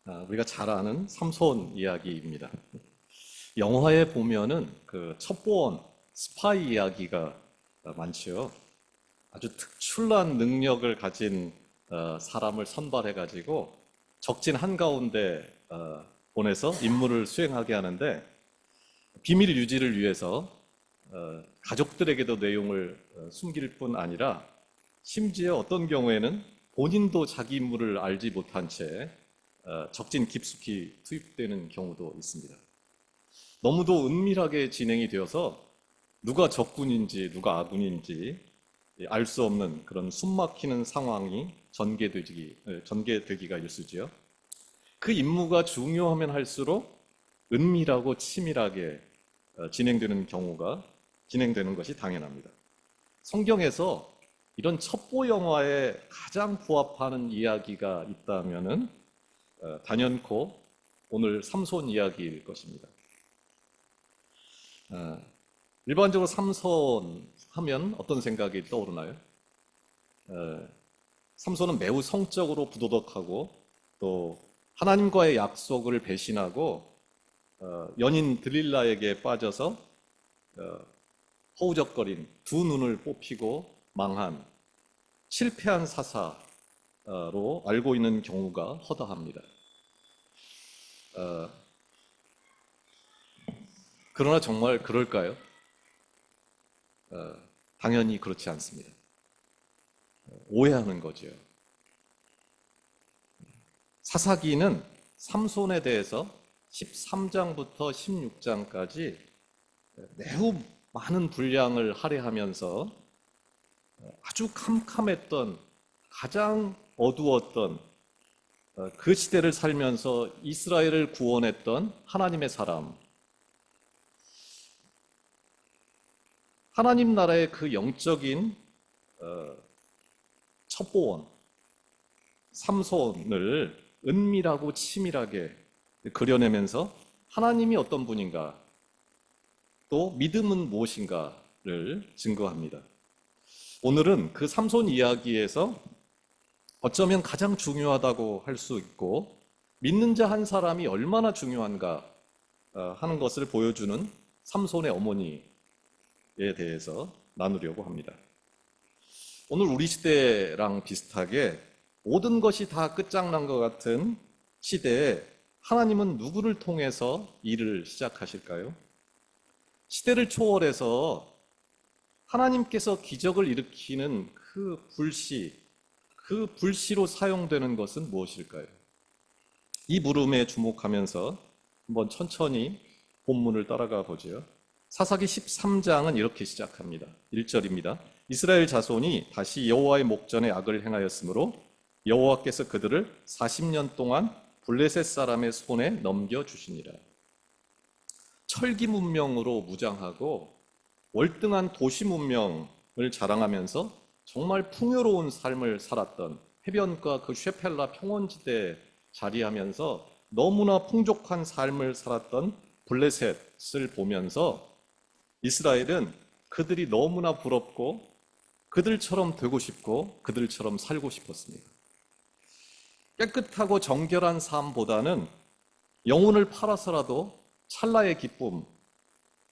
우리가 잘 아는 삼손 이야기입니다. 영화에 보면은 그 첩보원 스파이 이야기가 많죠. 아주 특출난 능력을 가진 사람을 선발해가지고 적진 한가운데 보내서 임무를 수행하게 하는데 비밀 유지를 위해서 가족들에게도 내용을 숨길 뿐 아니라 심지어 어떤 경우에는 본인도 자기 임무를 알지 못한 채 적진 깊숙이 투입되는 경우도 있습니다. 너무도 은밀하게 진행이 되어서 누가 적군인지 누가 아군인지 알 수 없는 그런 숨막히는 상황이 전개되기가 일쑤지요. 그 임무가 중요하면 할수록 은밀하고 치밀하게 진행되는 것이 당연합니다. 성경에서 이런 첩보 영화에 가장 부합하는 이야기가 있다면은 단연코 오늘 삼손 이야기일 것입니다. 일반적으로 삼손 하면 어떤 생각이 떠오르나요? 삼손은 매우 성적으로 부도덕하고 또 하나님과의 약속을 배신하고 연인 들릴라에게 빠져서 허우적거린 두 눈을 뽑히고 망한 실패한 사사로 알고 있는 경우가 허다합니다. 그러나 정말 그럴까요? 당연히 그렇지 않습니다. 오해하는 거죠. 사사기는 삼손에 대해서 13장부터 16장까지 매우 많은 분량을 할애하면서 아주 캄캄했던, 가장 어두웠던 그 시대를 살면서 이스라엘을 구원했던 하나님의 사람, 하나님 나라의 그 영적인 첩보원 삼손을 은밀하고 치밀하게 그려내면서 하나님이 어떤 분인가, 또 믿음은 무엇인가를 증거합니다. 오늘은 그 삼손 이야기에서 어쩌면 가장 중요하다고 할 수 있고 믿는 자 한 사람이 얼마나 중요한가 하는 것을 보여주는 삼손의 어머니에 대해서 나누려고 합니다. 오늘 우리 시대랑 비슷하게 모든 것이 다 끝장난 것 같은 시대에 하나님은 누구를 통해서 일을 시작하실까요? 시대를 초월해서 하나님께서 기적을 일으키는 그 불씨로 사용되는 것은 무엇일까요? 이 물음에 주목하면서 한번 천천히 본문을 따라가 보죠. 사사기 13장은 이렇게 시작합니다. 1절입니다. 이스라엘 자손이 다시 여호와의 목전에 악을 행하였으므로 여호와께서 그들을 40년 동안 블레셋 사람의 손에 넘겨주시니라. 철기 문명으로 무장하고 월등한 도시 문명을 자랑하면서 정말 풍요로운 삶을 살았던 해변가 그 쉐펠라 평원지대에 자리하면서 너무나 풍족한 삶을 살았던 블레셋을 보면서 이스라엘은 그들이 너무나 부럽고 그들처럼 되고 싶고 그들처럼 살고 싶었습니다. 깨끗하고 정결한 삶보다는 영혼을 팔아서라도 찰나의 기쁨,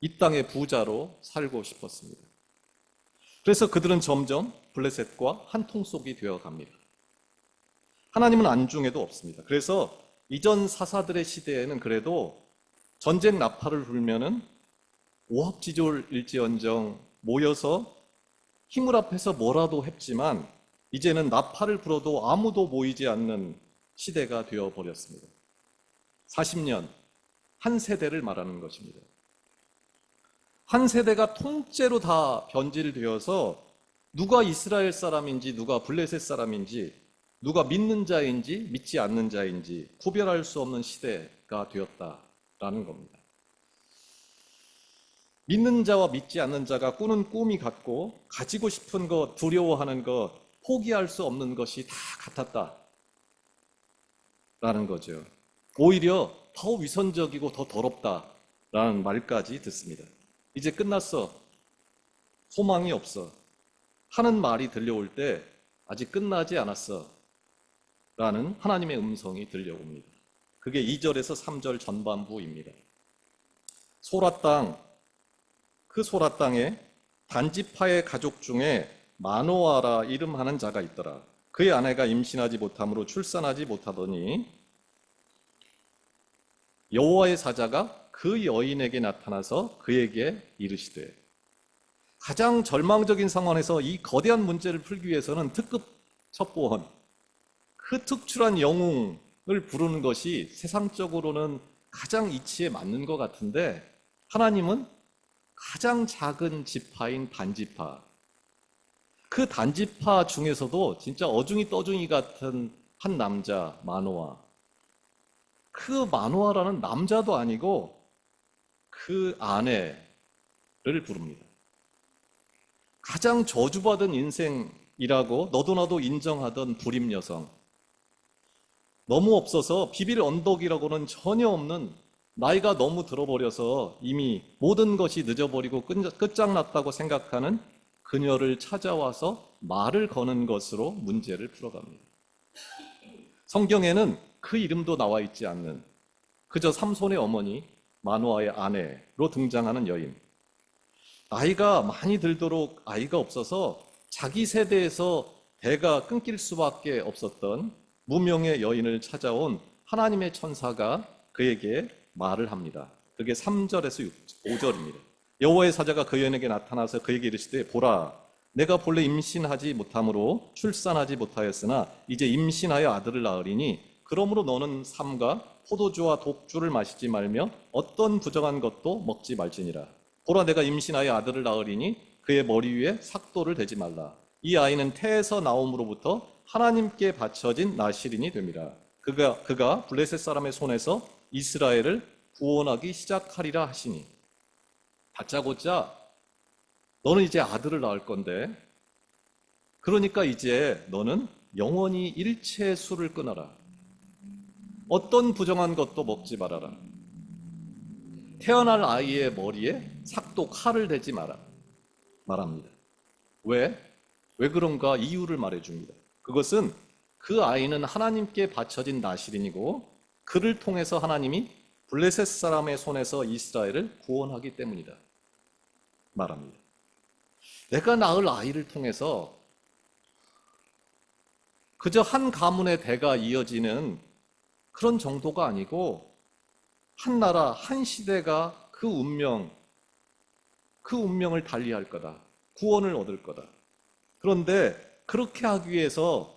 이 땅의 부자로 살고 싶었습니다. 그래서 그들은 점점 블레셋과 한 통속이 되어 갑니다. 하나님은 안중에도 없습니다. 그래서 이전 사사들의 시대에는 그래도 전쟁 나팔을 불면은 오합지졸일지언정 모여서 힘을 합해서 뭐라도 했지만 이제는 나팔을 불어도 아무도 모이지 않는 시대가 되어버렸습니다. 40년, 한 세대를 말하는 것입니다. 한 세대가 통째로 다 변질되어서 누가 이스라엘 사람인지 누가 블레셋 사람인지 누가 믿는 자인지 믿지 않는 자인지 구별할 수 없는 시대가 되었다라는 겁니다. 믿는 자와 믿지 않는 자가 꾸는 꿈이 같고 가지고 싶은 것, 두려워하는 것, 포기할 수 없는 것이 다 같았다라는 거죠. 오히려 더 위선적이고 더 더럽다라는 말까지 듣습니다. 이제 끝났어. 소망이 없어. 하는 말이 들려올 때 아직 끝나지 않았어. 라는 하나님의 음성이 들려옵니다. 그게 2절에서 3절 전반부입니다. 소라 땅, 그 소라 땅에 단지파의 가족 중에 마노아라 이름하는 자가 있더라. 그의 아내가 임신하지 못함으로 출산하지 못하더니 여호와의 사자가 그 여인에게 나타나서 그에게 이르시되, 가장 절망적인 상황에서 이 거대한 문제를 풀기 위해서는 특급 첩보원, 그 특출한 영웅을 부르는 것이 세상적으로는 가장 이치에 맞는 것 같은데, 하나님은 가장 작은 지파인 단지파, 그 단지파 중에서도 진짜 어중이 떠중이 같은 한 남자 마노아, 그 마노아라는 남자도 아니고 그 아내를 부릅니다. 가장 저주받은 인생이라고 너도 나도 인정하던 불임 여성, 너무 없어서 비빌 언덕이라고는 전혀 없는, 나이가 너무 들어버려서 이미 모든 것이 늦어버리고 끝장났다고 생각하는 그녀를 찾아와서 말을 거는 것으로 문제를 풀어갑니다. 성경에는 그 이름도 나와 있지 않는, 그저 삼손의 어머니 마노아의 아내로 등장하는 여인, 나이가 많이 들도록 아이가 없어서 자기 세대에서 대가 끊길 수밖에 없었던 무명의 여인을 찾아온 하나님의 천사가 그에게 말을 합니다. 그게 3절에서 5절입니다. 여호와의 사자가 그 여인에게 나타나서 그에게 이르시되, 보라, 내가 본래 임신하지 못함으로 출산하지 못하였으나 이제 임신하여 아들을 낳으리니 그러므로 너는 삼가 포도주와 독주를 마시지 말며 어떤 부정한 것도 먹지 말지니라. 보라, 내가 임신하여 아들을 낳으리니 그의 머리 위에 삭도를 대지 말라. 이 아이는 태에서 나옴으로부터 하나님께 바쳐진 나실인이 됨이라. 그가 블레셋 사람의 손에서 이스라엘을 구원하기 시작하리라 하시니. 다짜고짜 너는 이제 아들을 낳을 건데, 그러니까 이제 너는 영원히 일체의 술을 끊어라. 어떤 부정한 것도 먹지 말아라. 태어날 아이의 머리에 삭도 칼을 대지 마라 말합니다. 왜 그런가 이유를 말해줍니다. 그것은 그 아이는 하나님께 바쳐진 나실인이고 그를 통해서 하나님이 블레셋 사람의 손에서 이스라엘을 구원하기 때문이다 말합니다. 내가 낳을 아이를 통해서 그저 한 가문의 대가 이어지는 그런 정도가 아니고 한 나라, 한 시대가 그 운명을 달리할 거다. 구원을 얻을 거다. 그런데 그렇게 하기 위해서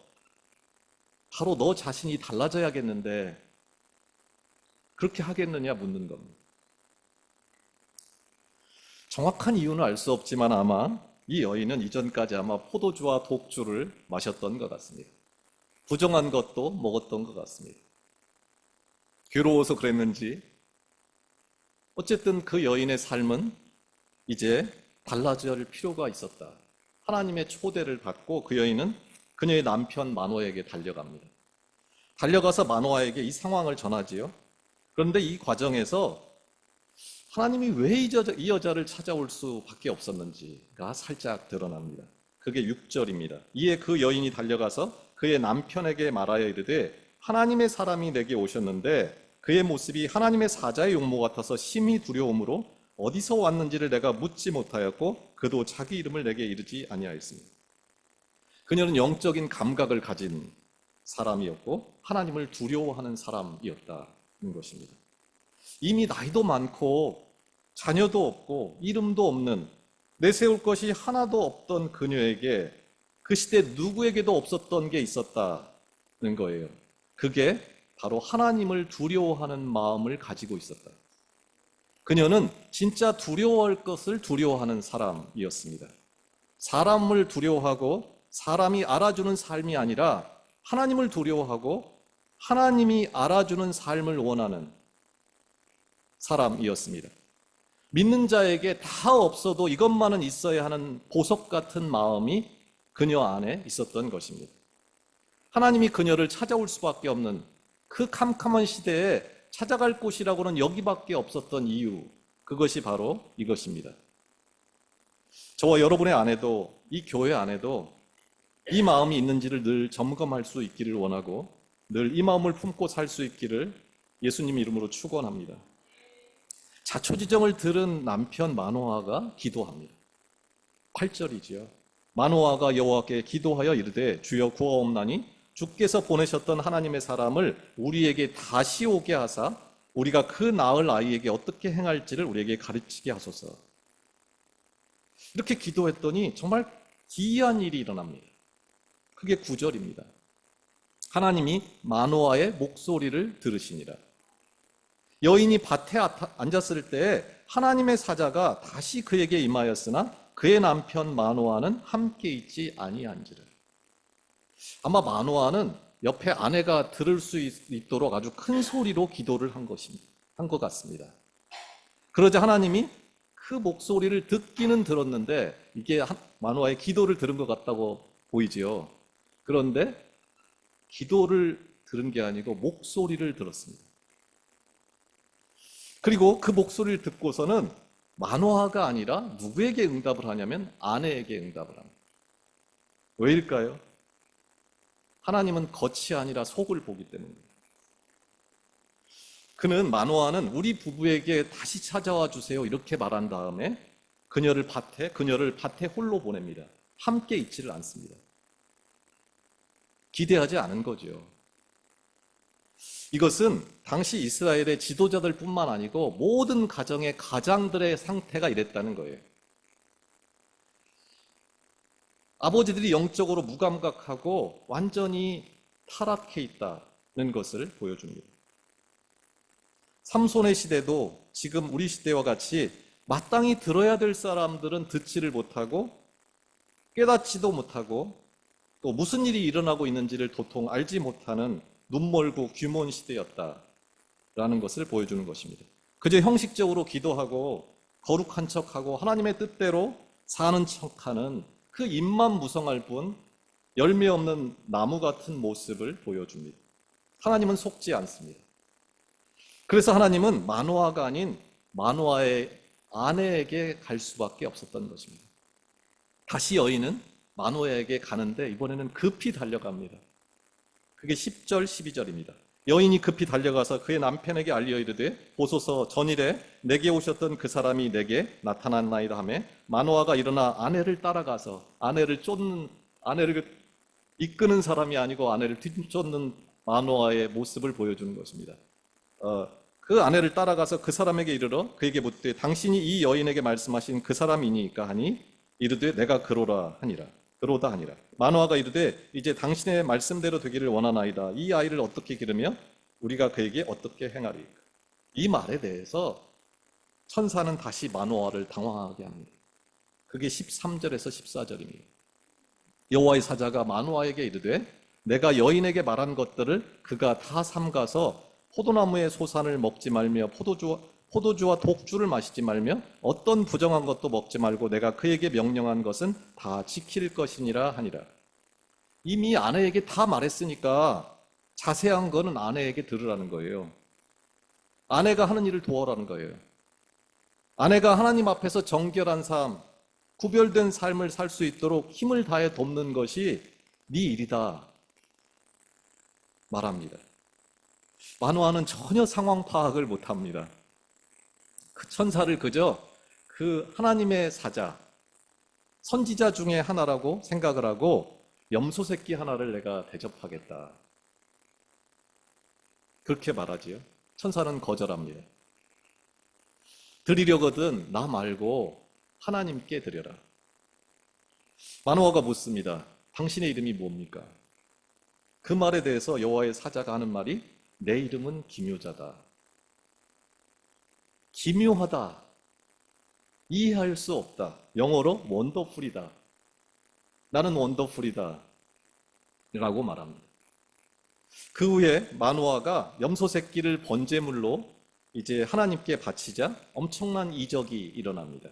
바로 너 자신이 달라져야겠는데 그렇게 하겠느냐 묻는 겁니다. 정확한 이유는 알 수 없지만 아마 이 여인은 이전까지 아마 포도주와 독주를 마셨던 것 같습니다. 부정한 것도 먹었던 것 같습니다. 괴로워서 그랬는지 어쨌든 그 여인의 삶은 이제 달라져야 할 필요가 있었다. 하나님의 초대를 받고 그 여인은 그녀의 남편 마노아에게 달려갑니다. 달려가서 마노아에게 이 상황을 전하지요. 그런데 이 과정에서 하나님이 왜 이 여자를 찾아올 수밖에 없었는지가 살짝 드러납니다. 그게 6절입니다. 이에 그 여인이 달려가서 그의 남편에게 말하여 이르되, 하나님의 사람이 내게 오셨는데 그의 모습이 하나님의 사자의 용모 같아서 심히 두려움으로 어디서 왔는지를 내가 묻지 못하였고 그도 자기 이름을 내게 이르지 아니하였습니다. 그녀는 영적인 감각을 가진 사람이었고 하나님을 두려워하는 사람이었다는 것입니다. 이미 나이도 많고 자녀도 없고 이름도 없는, 내세울 것이 하나도 없던 그녀에게 그 시대 누구에게도 없었던 게 있었다는 거예요. 그게 바로 하나님을 두려워하는 마음을 가지고 있었다. 그녀는 진짜 두려워할 것을 두려워하는 사람이었습니다. 사람을 두려워하고 사람이 알아주는 삶이 아니라 하나님을 두려워하고 하나님이 알아주는 삶을 원하는 사람이었습니다. 믿는 자에게 다 없어도 이것만은 있어야 하는 보석 같은 마음이 그녀 안에 있었던 것입니다. 하나님이 그녀를 찾아올 수밖에 없는 그 캄캄한 시대에 찾아갈 곳이라고는 여기밖에 없었던 이유, 그것이 바로 이것입니다. 저와 여러분의 안에도, 이 교회 안에도 이 마음이 있는지를 늘 점검할 수 있기를 원하고 늘 이 마음을 품고 살 수 있기를 예수님 이름으로 축원합니다. 자초지정을 들은 남편 마노아가 기도합니다. 8절이지요. 마노아가 여호와께 기도하여 이르되 주여 구하옵나니 주께서 보내셨던 하나님의 사람을 우리에게 다시 오게 하사 우리가 그 낳을 아이에게 어떻게 행할지를 우리에게 가르치게 하소서. 이렇게 기도했더니 정말 기이한 일이 일어납니다. 그게 9절입니다. 하나님이 마노아의 목소리를 들으시니라. 여인이 밭에 앉았을 때 하나님의 사자가 다시 그에게 임하였으나 그의 남편 마노아는 함께 있지 아니한지라. 아마 마노아는 옆에 아내가 들을 수 있도록 아주 큰 소리로 기도를 한 것 같습니다. 그러자 하나님이 그 목소리를 듣기는 들었는데 이게 마노아의 기도를 들은 것 같다고 보이지요. 그런데 기도를 들은 게 아니고 목소리를 들었습니다. 그리고 그 목소리를 듣고서는 마노아가 아니라 누구에게 응답을 하냐면 아내에게 응답을 합니다. 왜일까요? 하나님은 겉이 아니라 속을 보기 때문입니다. 그는 마노아는 우리 부부에게 다시 찾아와 주세요 이렇게 말한 다음에 그녀를 밭에 홀로 보냅니다. 함께 있지를 않습니다. 기대하지 않은 거죠. 이것은 당시 이스라엘의 지도자들 뿐만 아니고 모든 가정의 가장들의 상태가 이랬다는 거예요. 아버지들이 영적으로 무감각하고 완전히 타락해 있다는 것을 보여줍니다. 삼손의 시대도 지금 우리 시대와 같이 마땅히 들어야 될 사람들은 듣지를 못하고 깨닫지도 못하고 또 무슨 일이 일어나고 있는지를 도통 알지 못하는 눈멀고 귀먼 시대였다라는 것을 보여주는 것입니다. 그저 형식적으로 기도하고 거룩한 척하고 하나님의 뜻대로 사는 척하는 그 입만 무성할 뿐 열매 없는 나무 같은 모습을 보여줍니다. 하나님은 속지 않습니다. 그래서 하나님은 마노아가 아닌 마노아의 아내에게 갈 수밖에 없었던 것입니다. 다시 여인은 마노아에게 가는데 이번에는 급히 달려갑니다. 그게 10절, 12절입니다. 여인이 급히 달려가서 그의 남편에게 알려 이르되 보소서 전일에 내게 오셨던 그 사람이 내게 나타났나이다 하며 마노아가 일어나 아내를 따라가서 아내를 이끄는 사람이 아니고 아내를 뒤쫓는 마노아의 모습을 보여주는 것입니다. 그 아내를 따라가서 그 사람에게 이르러 그에게 묻되 당신이 이 여인에게 말씀하신 그 사람이니까 하니 이르되 내가 그로다 하니라. 마노아가 이르되 이제 당신의 말씀대로 되기를 원하나이다. 이 아이를 어떻게 기르며 우리가 그에게 어떻게 행하리까. 이 말에 대해서 천사는 다시 마노아를 당황하게 합니다. 그게 13절에서 14절입니다. 여호와의 사자가 마노아에게 이르되 내가 여인에게 말한 것들을 그가 다 삼가서 포도나무의 소산을 먹지 말며 포도주와 독주를 마시지 말며 어떤 부정한 것도 먹지 말고 내가 그에게 명령한 것은 다 지킬 것이니라 하니라. 이미 아내에게 다 말했으니까 자세한 거는 아내에게 들으라는 거예요. 아내가 하는 일을 도와라는 거예요. 아내가 하나님 앞에서 정결한 삶, 구별된 삶을 살 수 있도록 힘을 다해 돕는 것이 네 일이다 말합니다. 마노아는 전혀 상황 파악을 못합니다. 그 천사를 그저 그 하나님의 사자, 선지자 중에 하나라고 생각을 하고 염소 새끼 하나를 내가 대접하겠다. 그렇게 말하지요. 천사는 거절합니다. 드리려거든 나 말고 하나님께 드려라. 마노아가 묻습니다. 당신의 이름이 뭡니까? 그 말에 대해서 여호와의 사자가 하는 말이 내 이름은 기묘자다. 기묘하다. 이해할 수 없다. 영어로 원더풀이다. 나는 원더풀이다. 라고 말합니다. 그 후에 마노아가 염소 새끼를 번제물로 이제 하나님께 바치자 엄청난 이적이 일어납니다.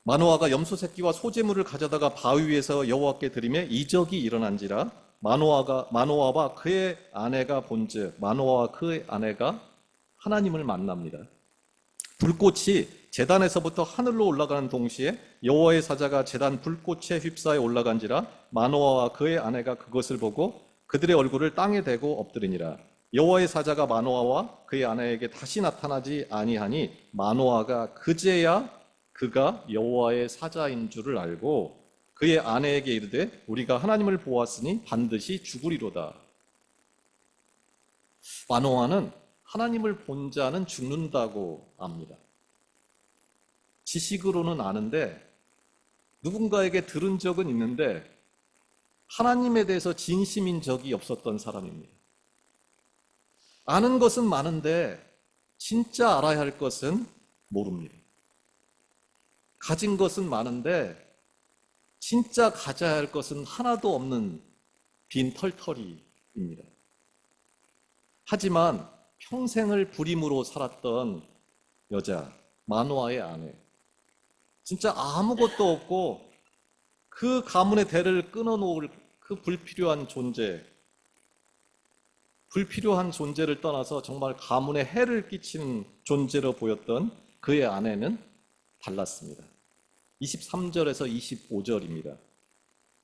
마노아가 염소 새끼와 소제물을 가져다가 바위 위에서 여호와께 드리매 이적이 일어난지라 마노아와 그의 아내가 본즉 마노아와 그의 아내가 하나님을 만납니다. 불꽃이 제단에서부터 하늘로 올라가는 동시에 여호와의 사자가 제단 불꽃에 휩싸여 올라간지라 마노아와 그의 아내가 그것을 보고 그들의 얼굴을 땅에 대고 엎드리니라. 여호와의 사자가 마노아와 그의 아내에게 다시 나타나지 아니하니 마노아가 그제야 그가 여호와의 사자인 줄을 알고 그의 아내에게 이르되 우리가 하나님을 보았으니 반드시 죽으리로다. 마노아는 하나님을 본 자는 죽는다고 압니다. 지식으로는 아는데 누군가에게 들은 적은 있는데 하나님에 대해서 진심인 적이 없었던 사람입니다. 아는 것은 많은데 진짜 알아야 할 것은 모릅니다. 가진 것은 많은데 진짜 가져야 할 것은 하나도 없는 빈 털털이입니다. 하지만 평생을 불임으로 살았던 여자, 마노아의 아내, 진짜 아무것도 없고 그 가문의 대를 끊어놓을 그 불필요한 존재를 떠나서 정말 가문에 해를 끼치는 존재로 보였던 그의 아내는 달랐습니다. 23절에서 25절입니다.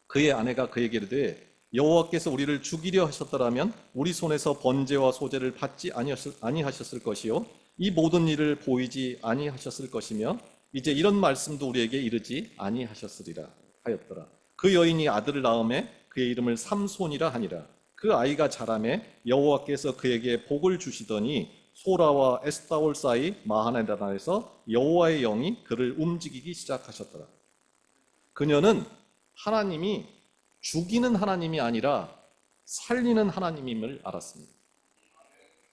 그의 아내가 그에게 이르되 여호와께서 우리를 죽이려 하셨더라면 우리 손에서 번제와 소제를 받지 아니하셨을 것이요 이 모든 일을 보이지 아니하셨을 것이며 이제 이런 말씀도 우리에게 이르지 아니하셨으리라 하였더라. 그 여인이 아들을 낳음에 그의 이름을 삼손이라 하니라. 그 아이가 자라매 여호와께서 그에게 복을 주시더니 소라와 에스타올 사이 마하네단에서 여호와의 영이 그를 움직이기 시작하셨더라. 그녀는 하나님이 죽이는 하나님이 아니라 살리는 하나님임을 알았습니다.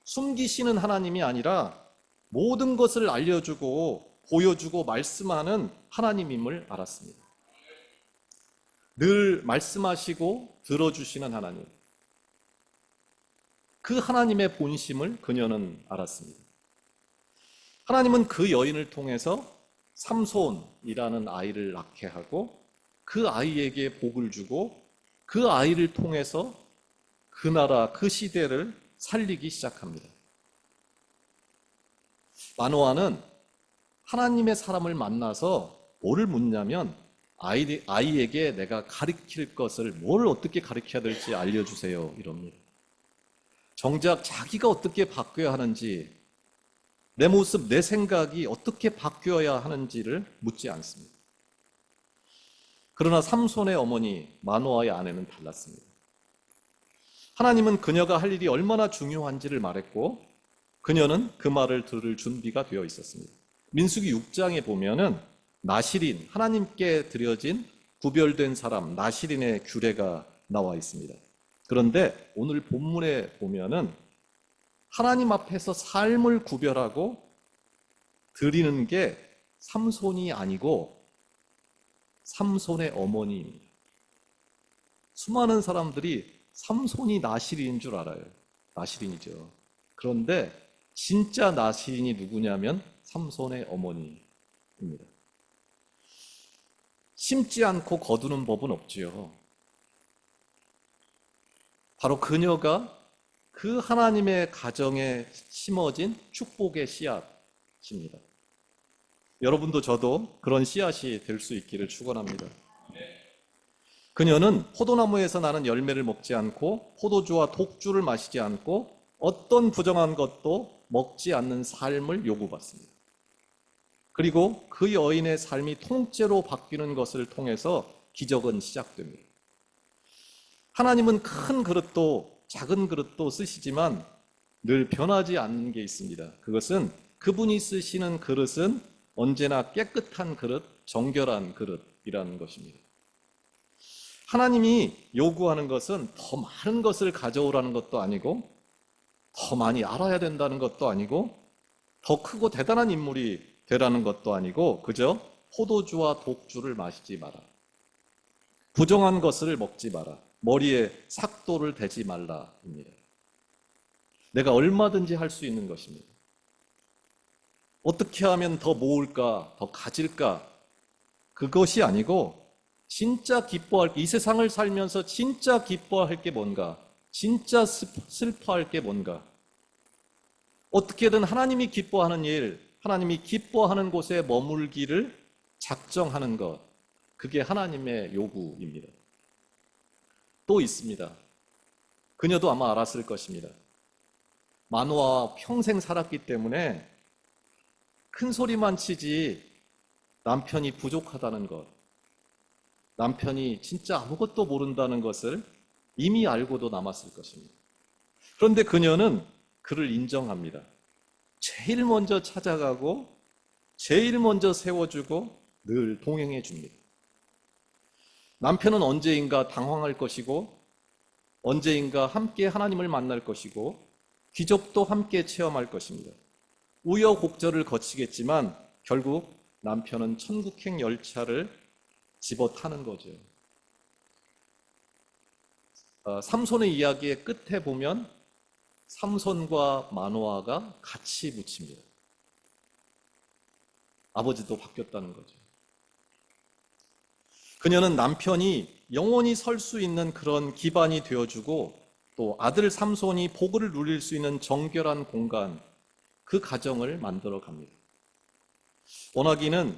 숨기시는 하나님이 아니라 모든 것을 알려주고 보여주고 말씀하는 하나님임을 알았습니다. 늘 말씀하시고 들어주시는 하나님. 그 하나님의 본심을 그녀는 알았습니다. 하나님은 그 여인을 통해서 삼손이라는 아이를 낳게 하고 그 아이에게 복을 주고 그 아이를 통해서 그 나라, 그 시대를 살리기 시작합니다. 마노아는 하나님의 사람을 만나서 뭐를 묻냐면 아이에게 내가 가르칠 것을 뭘 어떻게 가르쳐야 될지 알려주세요 이럽니다. 정작 자기가 어떻게 바뀌어야 하는지 내 모습, 내 생각이 어떻게 바뀌어야 하는지를 묻지 않습니다. 그러나 삼손의 어머니 마노아의 아내는 달랐습니다. 하나님은 그녀가 할 일이 얼마나 중요한지를 말했고 그녀는 그 말을 들을 준비가 되어 있었습니다. 민수기 6장에 보면은 나실인, 하나님께 드려진 구별된 사람, 나실인의 규례가 나와 있습니다. 그런데 오늘 본문에 보면은 하나님 앞에서 삶을 구별하고 드리는 게 삼손이 아니고 삼손의 어머니입니다. 수많은 사람들이 삼손이 나실인인 줄 알아요. 나실인이죠. 그런데 진짜 나실인이 누구냐면 삼손의 어머니입니다. 심지 않고 거두는 법은 없지요. 바로 그녀가 그 하나님의 가정에 심어진 축복의 씨앗입니다. 여러분도 저도 그런 씨앗이 될 수 있기를 축원합니다. 그녀는 포도나무에서 나는 열매를 먹지 않고 포도주와 독주를 마시지 않고 어떤 부정한 것도 먹지 않는 삶을 요구받습니다. 그리고 그 여인의 삶이 통째로 바뀌는 것을 통해서 기적은 시작됩니다. 하나님은 큰 그릇도 작은 그릇도 쓰시지만 늘 변하지 않는 게 있습니다. 그것은 그분이 쓰시는 그릇은 언제나 깨끗한 그릇, 정결한 그릇이라는 것입니다. 하나님이 요구하는 것은 더 많은 것을 가져오라는 것도 아니고 더 많이 알아야 된다는 것도 아니고 더 크고 대단한 인물이 되라는 것도 아니고 그저 포도주와 독주를 마시지 마라. 부정한 것을 먹지 마라. 머리에 삭도를 대지 말라입니다. 내가 얼마든지 할 수 있는 것입니다. 어떻게 하면 더 모을까, 더 가질까? 그것이 아니고 진짜 이 세상을 살면서 진짜 기뻐할 게 뭔가, 진짜 슬퍼할 게 뭔가, 어떻게든 하나님이 기뻐하는 일, 하나님이 기뻐하는 곳에 머물기를 작정하는 것, 그게 하나님의 요구입니다. 또 있습니다. 그녀도 아마 알았을 것입니다. 마노아와 평생 살았기 때문에 큰 소리만 치지 남편이 부족하다는 것, 남편이 진짜 아무것도 모른다는 것을 이미 알고도 남았을 것입니다. 그런데 그녀는 그를 인정합니다. 제일 먼저 찾아가고 제일 먼저 세워주고 늘 동행해 줍니다. 남편은 언제인가 당황할 것이고 언제인가 함께 하나님을 만날 것이고 기적도 함께 체험할 것입니다. 우여곡절을 거치겠지만 결국 남편은 천국행 열차를 집어 타는 거죠. 삼손의 이야기의 끝에 보면 삼손과 마노아가 같이 묻힙니다. 아버지도 바뀌었다는 거죠. 그녀는 남편이 영원히 설 수 있는 그런 기반이 되어주고 또 아들 삼손이 복을 누릴 수 있는 정결한 공간, 그 가정을 만들어 갑니다. 원하기는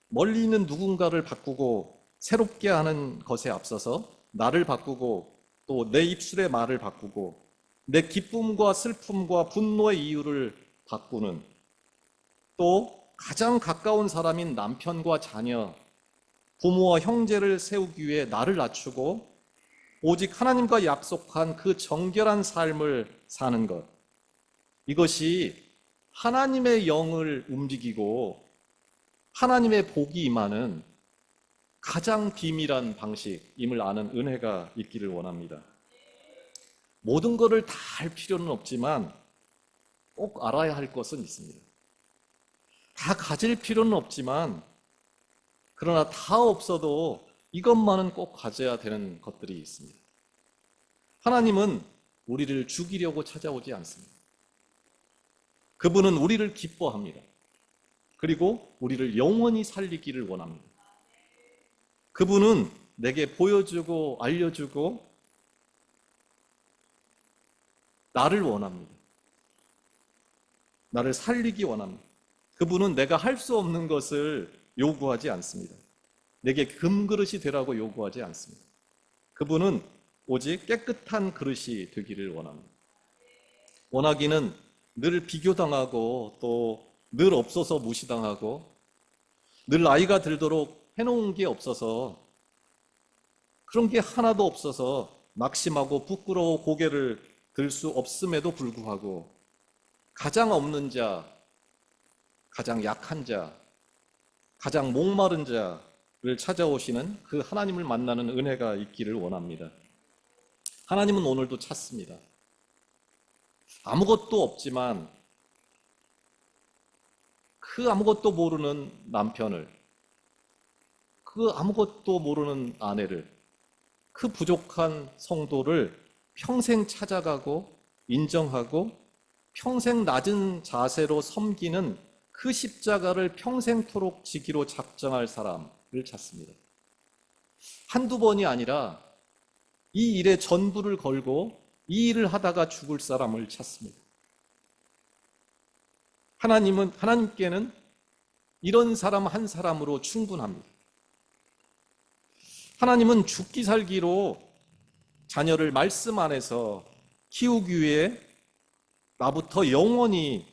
멀리 있는 누군가를 바꾸고 새롭게 하는 것에 앞서서 나를 바꾸고 또 내 입술의 말을 바꾸고 내 기쁨과 슬픔과 분노의 이유를 바꾸는, 또 가장 가까운 사람인 남편과 자녀, 부모와 형제를 세우기 위해 나를 낮추고 오직 하나님과 약속한 그 정결한 삶을 사는 것, 이것이 하나님의 영을 움직이고 하나님의 복이 임하는 가장 비밀한 방식임을 아는 은혜가 있기를 원합니다. 모든 것을 다 알 필요는 없지만 꼭 알아야 할 것은 있습니다. 다 가질 필요는 없지만 그러나 다 없어도 이것만은 꼭 가져야 되는 것들이 있습니다. 하나님은 우리를 죽이려고 찾아오지 않습니다. 그분은 우리를 기뻐합니다. 그리고 우리를 영원히 살리기를 원합니다. 그분은 내게 보여주고 알려주고 나를 원합니다. 나를 살리기 원합니다. 그분은 내가 할 수 없는 것을 요구하지 않습니다. 내게 금그릇이 되라고 요구하지 않습니다. 그분은 오직 깨끗한 그릇이 되기를 원합니다. 원하기는 늘 비교당하고 또 늘 없어서 무시당하고 늘 나이가 들도록 해놓은 게 없어서, 그런 게 하나도 없어서 낙심하고 부끄러워 고개를 들 수 없음에도 불구하고 가장 없는 자, 가장 약한 자, 가장 목마른 자를 찾아오시는 그 하나님을 만나는 은혜가 있기를 원합니다. 하나님은 오늘도 찾습니다. 아무것도 없지만 그 아무것도 모르는 남편을, 그 아무것도 모르는 아내를, 그 부족한 성도를 평생 찾아가고 인정하고 평생 낮은 자세로 섬기는 그 십자가를 평생토록 지기로 작정할 사람을 찾습니다. 한두 번이 아니라 이 일에 전부를 걸고 이 일을 하다가 죽을 사람을 찾습니다. 하나님께는 이런 사람 한 사람으로 충분합니다. 하나님은 죽기 살기로 자녀를 말씀 안에서 키우기 위해 나부터 영원히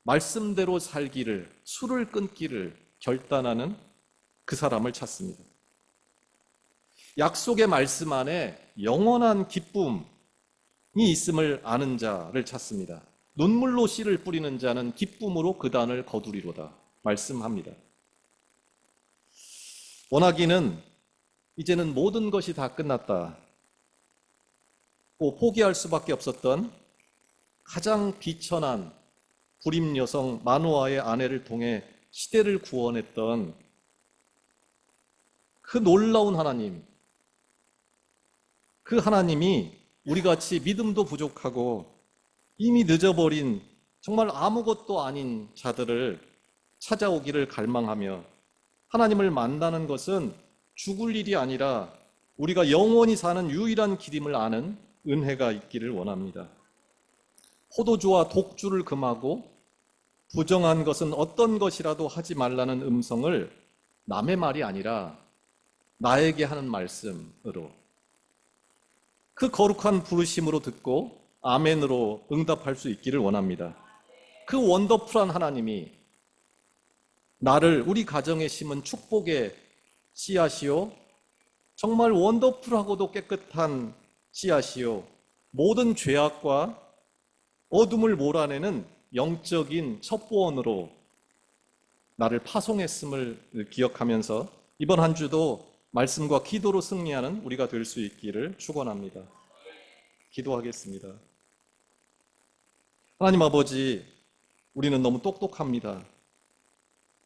말씀대로 살기를, 술을 끊기를 결단하는 그 사람을 찾습니다. 약속의 말씀 안에 영원한 기쁨이 있음을 아는 자를 찾습니다. 눈물로 씨를 뿌리는 자는 기쁨으로 그 단을 거두리로다 말씀합니다. 원하기는 이제는 모든 것이 다 끝났다, 포기할 수밖에 없었던 가장 비천한 불임 여성 마노아의 아내를 통해 시대를 구원했던 그 놀라운 하나님, 그 하나님이 우리같이 믿음도 부족하고 이미 늦어버린 정말 아무것도 아닌 자들을 찾아오기를 갈망하며 하나님을 만나는 것은 죽을 일이 아니라 우리가 영원히 사는 유일한 길임을 아는 은혜가 있기를 원합니다. 포도주와 독주를 금하고 부정한 것은 어떤 것이라도 하지 말라는 음성을 남의 말이 아니라 나에게 하는 말씀으로 그 거룩한 부르심으로 듣고 아멘으로 응답할 수 있기를 원합니다. 그 원더풀한 하나님이 나를 우리 가정에 심은 축복의 씨앗이요, 정말 원더풀하고도 깨끗한 씨앗이요, 모든 죄악과 어둠을 몰아내는 영적인 첩보원으로 나를 파송했음을 기억하면서 이번 한 주도 말씀과 기도로 승리하는 우리가 될 수 있기를 축원합니다. 기도하겠습니다. 하나님 아버지, 우리는 너무 똑똑합니다.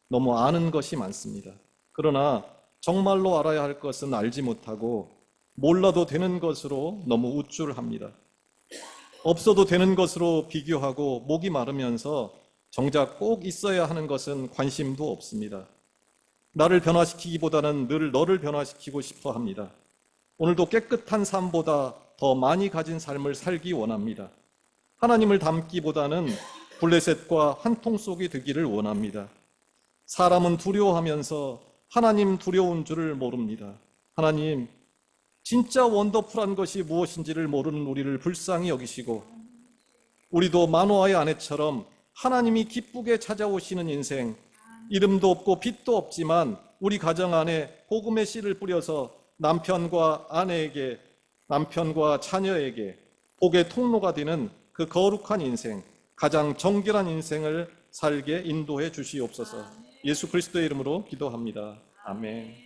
너무 아는 것이 많습니다. 그러나 정말로 알아야 할 것은 알지 못하고 몰라도 되는 것으로 너무 우쭐합니다. 없어도 되는 것으로 비교하고 목이 마르면서 정작 꼭 있어야 하는 것은 관심도 없습니다. 나를 변화시키기보다는 늘 너를 변화시키고 싶어 합니다. 오늘도 깨끗한 삶보다 더 많이 가진 삶을 살기 원합니다. 하나님을 닮기보다는 블레셋과 한 통 속이 되기를 원합니다. 사람은 두려워하면서 하나님 두려운 줄을 모릅니다. 하나님, 진짜 원더풀한 것이 무엇인지를 모르는 우리를 불쌍히 여기시고 우리도 마노아의 아내처럼 하나님이 기쁘게 찾아오시는 인생, 이름도 없고 빛도 없지만 우리 가정 안에 복음의 씨를 뿌려서 남편과 아내에게, 남편과 자녀에게 복의 통로가 되는 그 거룩한 인생, 가장 정결한 인생을 살게 인도해 주시옵소서. 예수 그리스도의 이름으로 기도합니다. 아멘.